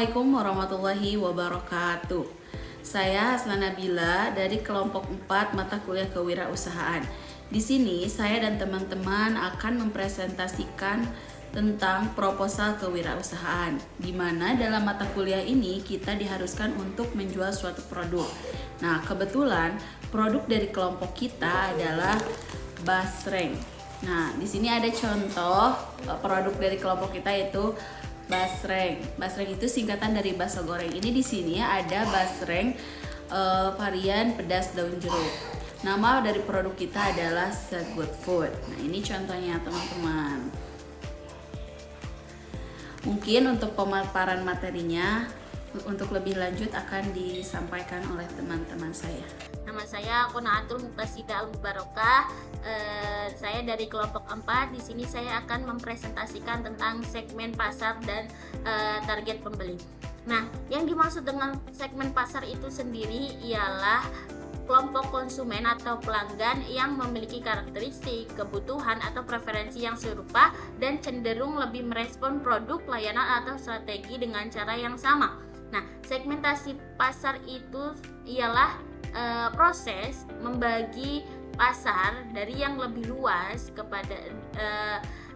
Assalamualaikum warahmatullahi wabarakatuh. Saya Hasna Nabila dari kelompok 4 mata kuliah kewirausahaan. Di sini saya dan teman-teman akan mempresentasikan tentang proposal kewirausahaan, di mana dalam mata kuliah ini kita diharuskan untuk menjual suatu produk. Nah, kebetulan produk dari kelompok kita adalah basreng. Nah, di sini ada contoh produk dari kelompok kita yaitu basreng. Basreng itu singkatan dari bakso goreng. Ini di sini ada basreng varian pedas daun jeruk. Nama dari produk kita adalah Segood Food. Nah, ini contohnya teman-teman. Mungkin untuk pemaparan materinya untuk lebih lanjut akan disampaikan oleh teman-teman saya. Nama saya Qonaatul Muqtasidah Al-Mubarakah. Saya dari kelompok 4. Di sini saya akan mempresentasikan tentang segmen pasar dan target pembeli. Nah, yang dimaksud dengan segmen pasar itu sendiri ialah kelompok konsumen atau pelanggan yang memiliki karakteristik, kebutuhan atau preferensi yang serupa dan cenderung lebih merespon produk, layanan atau strategi dengan cara yang sama. Nah, segmentasi pasar itu ialah proses membagi pasar dari yang lebih luas kepada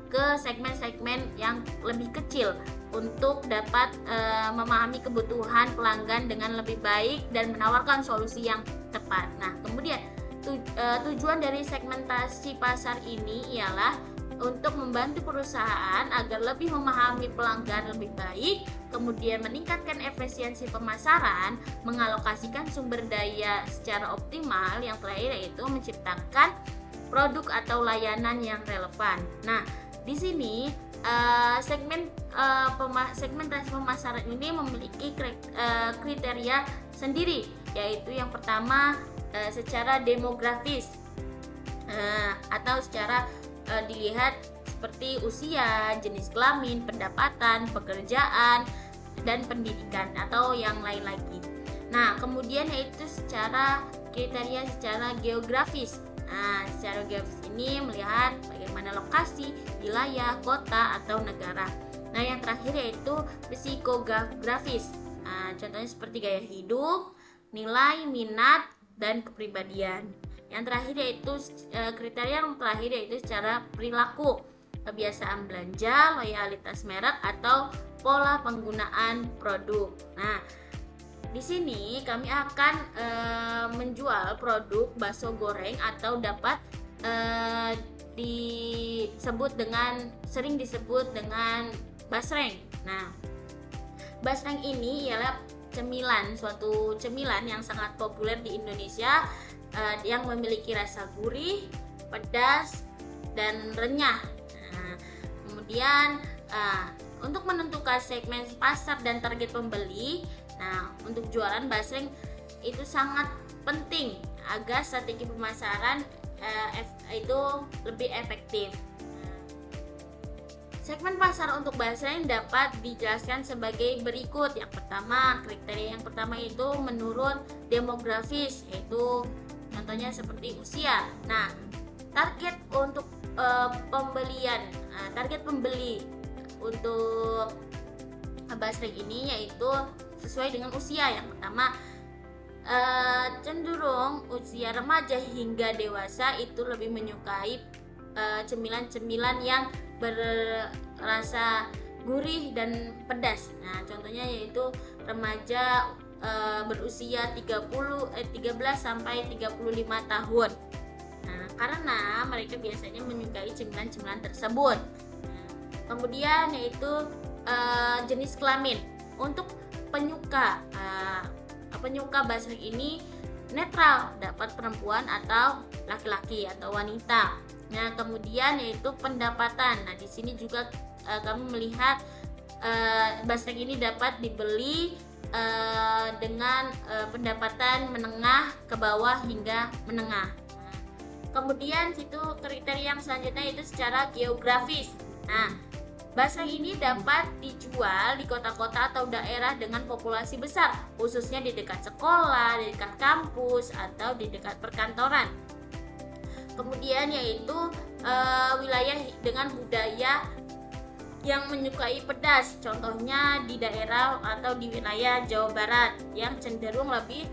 ke segmen-segmen yang lebih kecil untuk dapat memahami kebutuhan pelanggan dengan lebih baik dan menawarkan solusi yang tepat. Nah, kemudian tujuan dari segmentasi pasar ini ialah untuk membantu perusahaan agar lebih memahami pelanggan lebih baik, kemudian meningkatkan efisiensi pemasaran, mengalokasikan sumber daya secara optimal, yang terakhir yaitu menciptakan produk atau layanan yang relevan. Nah, di sini segmentasi pemasaran ini memiliki kriteria sendiri, yaitu yang pertama secara demografis atau secara dilihat seperti usia, jenis kelamin, pendapatan, pekerjaan, dan pendidikan atau yang lain lagi. Nah, kemudian yaitu kriteria secara geografis. Nah, secara geografis ini melihat bagaimana lokasi, wilayah, kota, atau negara. Nah, yang terakhir yaitu psikografis. Nah, contohnya seperti gaya hidup, nilai, minat, dan kepribadian. Yang terakhir yaitu kriteria yang terakhir yaitu secara perilaku, kebiasaan belanja, loyalitas merek, atau pola penggunaan produk. Nah, di sini kami akan menjual produk bakso goreng atau dapat sering disebut dengan basreng. Nah, basreng ini ialah suatu cemilan yang sangat populer di Indonesia yang memiliki rasa gurih, pedas, dan renyah. Nah, kemudian untuk menentukan segmen pasar dan target pembeli, nah untuk jualan basreng itu sangat penting agar strategi pemasaran itu lebih efektif. Segmen pasar untuk basreng dapat dijelaskan sebagai berikut. Yang pertama, kriteria yang pertama itu menurut demografis, yaitu contohnya seperti usia. Nah, target untuk target pembeli untuk basreng ini yaitu sesuai dengan usia. Yang pertama, cenderung usia remaja hingga dewasa itu lebih menyukai cemilan-cemilan yang berrasa gurih dan pedas. Nah, contohnya yaitu remaja berusia 13 sampai 35 tahun. Nah, karena mereka biasanya menyukai cemilan-cemilan tersebut. Kemudian yaitu jenis kelamin. Untuk penyuka basreng ini netral, dapat perempuan atau laki-laki atau wanita. Nah, kemudian yaitu pendapatan. Nah, di sini juga kami melihat basreng ini dapat dibeli dengan pendapatan menengah ke bawah hingga menengah. Kemudian situ kriteria yang selanjutnya itu secara geografis. Nah, basreng ini dapat dijual di kota-kota atau daerah dengan populasi besar, khususnya di dekat sekolah, di dekat kampus, atau di dekat perkantoran. Kemudian yaitu wilayah dengan budaya yang menyukai pedas, contohnya di daerah atau di wilayah Jawa Barat yang cenderung lebih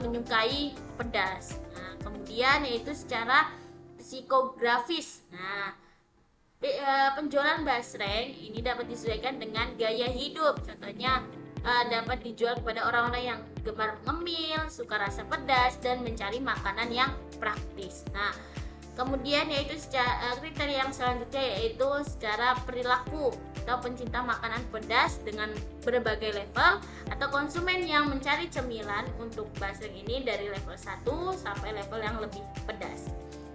menyukai pedas. Nah, kemudian yaitu secara psikografis. Nah, penjualan basreng ini dapat disesuaikan dengan gaya hidup. Contohnya dapat dijual kepada orang-orang yang gemar ngemil, suka rasa pedas, dan mencari makanan yang praktis. Nah, kemudian yaitu kriteria yang selanjutnya yaitu secara perilaku atau pencinta makanan pedas dengan berbagai level atau konsumen yang mencari cemilan untuk basreng ini dari level 1 sampai level yang lebih pedas.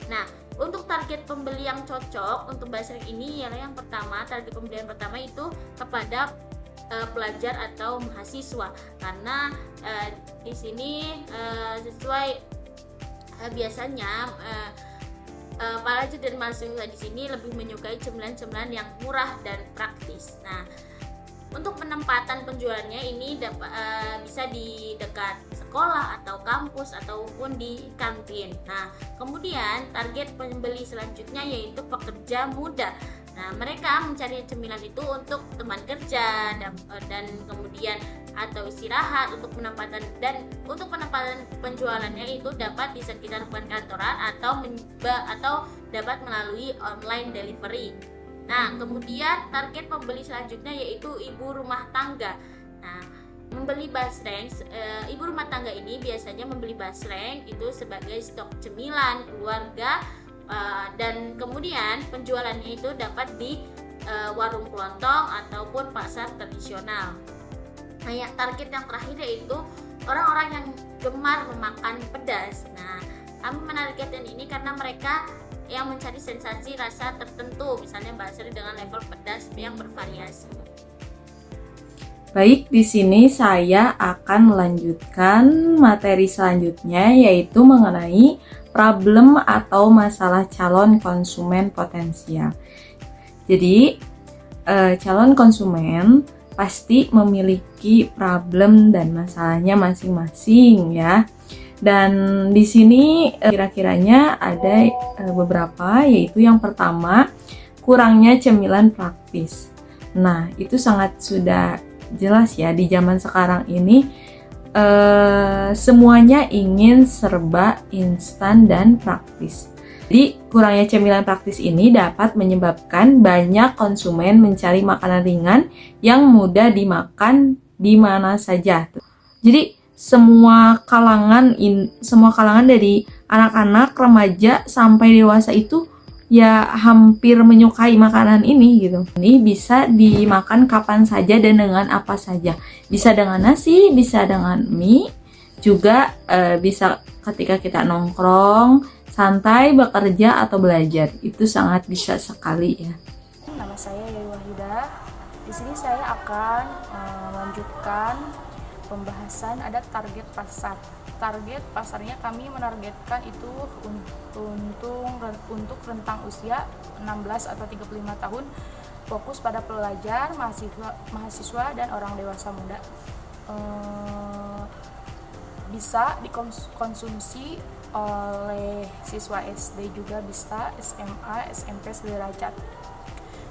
Nah, untuk target pembeli yang cocok untuk basreng ini ialah yang pertama, target pembelian pertama itu kepada pelajar atau mahasiswa, karena di sini sesuai biasanya pelajar dan mahasiswa di sini lebih menyukai cemilan-cemilan yang murah dan praktis. Nah, untuk penempatan penjualannya ini bisa di dekat sekolah atau kampus ataupun di kantin. Nah, kemudian target pembeli selanjutnya yaitu pekerja muda. Nah, mereka mencari cemilan itu untuk teman kerja dan kemudian atau istirahat untuk penempatan, dan untuk penempatan penjualannya itu dapat di sekitar perkantoran atau dapat melalui online delivery. Nah, kemudian target pembeli selanjutnya yaitu ibu rumah tangga. Nah, membeli basreng, ibu rumah tangga ini biasanya membeli basreng itu sebagai stok cemilan keluarga, dan kemudian penjualannya itu dapat di warung kelontong ataupun pasar tradisional. Nah, target yang terakhir yaitu orang-orang yang gemar memakan pedas. Nah, kami menargetkan ini karena mereka yang mencari sensasi rasa tertentu, misalnya basreng dengan level pedas yang bervariasi. Baik, di sini saya akan melanjutkan materi selanjutnya, yaitu mengenai problem atau masalah calon konsumen potensial. Jadi, calon konsumen pasti memiliki problem dan masalahnya masing-masing ya. Dan di sini kira-kiranya ada beberapa, yaitu yang pertama, kurangnya cemilan praktis. Nah, itu sangat sudah jelas ya, di zaman sekarang ini semuanya ingin serba instan dan praktis. Jadi, kurangnya cemilan praktis ini dapat menyebabkan banyak konsumen mencari makanan ringan yang mudah dimakan di mana saja. Jadi, semua kalangan dari anak-anak, remaja sampai dewasa itu ya hampir menyukai makanan ini gitu. Ini bisa dimakan kapan saja dan dengan apa saja. Bisa dengan nasi, bisa dengan mie, juga bisa ketika kita nongkrong, santai, bekerja atau belajar. Itu sangat bisa sekali ya. Nama saya Yai Wahidah. Di sini saya akan melanjutkan pembahasan ada target pasar. Target pasarnya kami menargetkan itu untuk rentang usia 16 atau 35 tahun, fokus pada pelajar, mahasiswa dan orang dewasa muda. Bisa dikonsumsi oleh siswa SD juga bisa, SMA, SMP sederajat.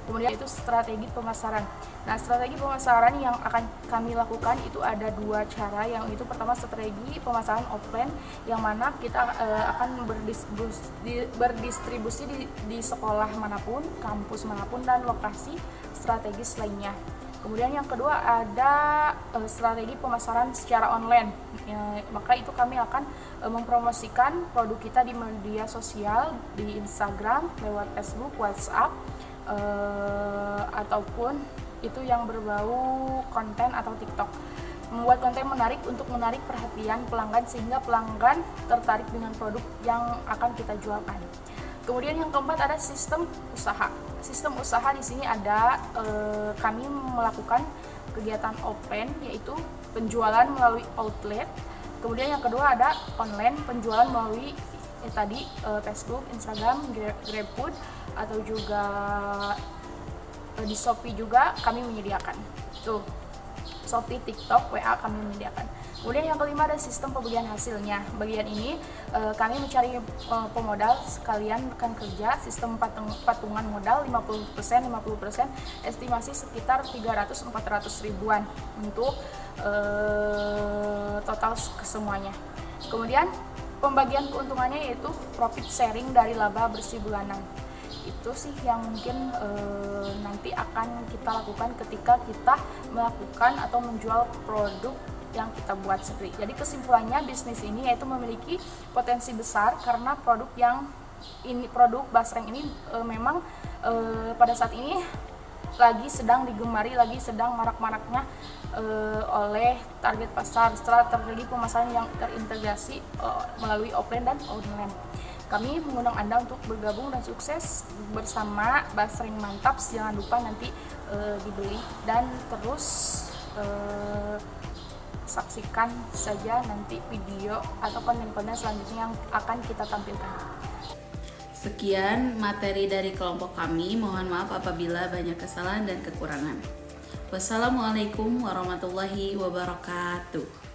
Kemudian itu strategi pemasaran. Nah, strategi pemasaran yang akan kami lakukan itu ada dua cara. Yang itu pertama strategi pemasaran offline, yang mana kita akan berdistribusi di sekolah manapun, kampus manapun, dan lokasi strategis lainnya. Kemudian yang kedua ada strategi pemasaran secara online. Maka itu kami akan mempromosikan produk kita di media sosial, di Instagram, lewat Facebook, WhatsApp, ataupun itu yang berbau konten atau TikTok. Membuat konten menarik untuk menarik perhatian pelanggan sehingga pelanggan tertarik dengan produk yang akan kita jualkan. Kemudian yang keempat ada sistem usaha. Sistem usaha di sini ada kami melakukan kegiatan offline, yaitu penjualan melalui outlet. Kemudian yang kedua ada online, penjualan melalui Facebook, Instagram, GrabFood, atau juga di Shopee juga kami menyediakan. Tuh, Shopee, TikTok, WA kami menyediakan. Kemudian yang kelima ada sistem pembagian hasilnya. Bagian ini kami mencari pemodal sekalian rekan kerja, sistem patungan modal 50%, estimasi sekitar 300-400 ribuan untuk total kesemuanya. Kemudian pembagian keuntungannya yaitu profit sharing dari laba bersih bulanan. Itu sih yang mungkin nanti akan kita lakukan ketika kita melakukan atau menjual produk yang kita buat sendiri. Jadi kesimpulannya bisnis ini yaitu memiliki potensi besar karena produk basreng ini memang pada saat ini lagi sedang digemari, lagi sedang marak-maraknya oleh target pasar strategi pemasaran yang terintegrasi melalui offline dan online. Kami mengundang Anda untuk bergabung dan sukses bersama Basreng Mantap. Jangan lupa nanti dibeli dan terus saksikan saja nanti video atau konten-konten selanjutnya yang akan kita tampilkan. Sekian materi dari kelompok kami. Mohon maaf apabila banyak kesalahan dan kekurangan. Wassalamualaikum warahmatullahi wabarakatuh.